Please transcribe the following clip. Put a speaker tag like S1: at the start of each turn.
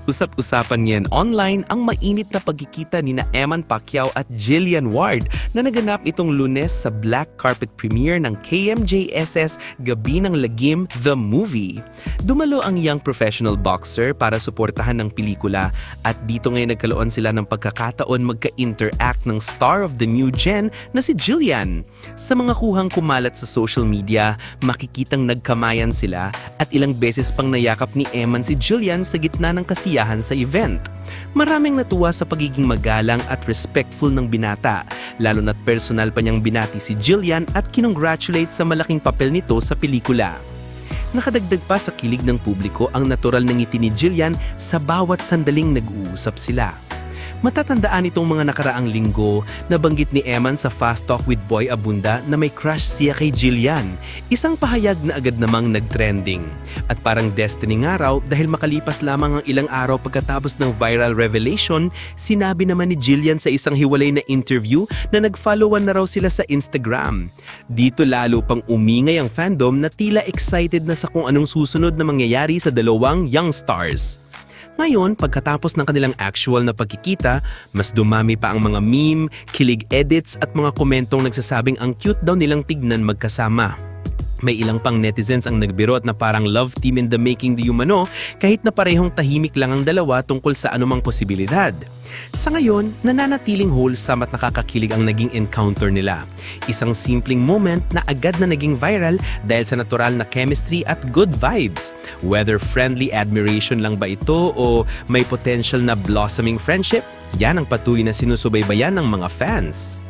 S1: Usap-usapan ngayon online ang mainit na pagkikita ni na Eman Pacquiao at Jillian Ward na naganap itong Lunes sa black carpet premiere ng KMJSS Gabi ng Lagim, The Movie. Dumalo ang young professional boxer para suportahan ng pelikula at dito ngayon nagkaroon sila ng pagkakataon magka-interact ng star of the new gen na si Jillian. Sa mga kuhang kumalat sa social media, makikitang nagkamayan sila at ilang beses pang nayakap ni Eman si Jillian sa gitna ng kasiyahan sa event. Maraming natuwa sa pagiging magalang at respectful ng binata, lalo na't personal pa niyang binati si Jillian at kinongratulate sa malaking papel nito sa pelikula. Nakadagdag pa sa kilig ng publiko ang natural na ngiti ni Jillian sa bawat sandaling nag-uusap sila. Matatandaan itong mga nakaraang linggo na banggit ni Eman sa Fast Talk with Boy Abunda na may crush siya kay Jillian, isang pahayag na agad namang nag-trending. At parang destiny nga raw dahil makalipas lamang ang ilang araw pagkatapos ng viral revelation, sinabi naman ni Jillian sa isang hiwalay na interview na nag-followan na raw sila sa Instagram. Dito lalo pang umingay ang fandom na tila excited na sa kung anong susunod na mangyayari sa dalawang young stars. Ngayon, pagkatapos ng kanilang actual na pagkikita, mas dumami pa ang mga meme, kilig edits at mga komentong nagsasabing ang cute daw nilang tignan magkasama. May ilang pang netizens ang nagbiro at na parang love team in the making di umano kahit na parehong tahimik lang ang dalawa tungkol sa anumang posibilidad. Sa ngayon, nananatiling wholesome at nakakakilig ang naging encounter nila. Isang simpleng moment na agad na naging viral dahil sa natural na chemistry at good vibes. Whether friendly admiration lang ba ito o may potential na blossoming friendship, yan ang patuloy na sinusubaybayan ng mga fans.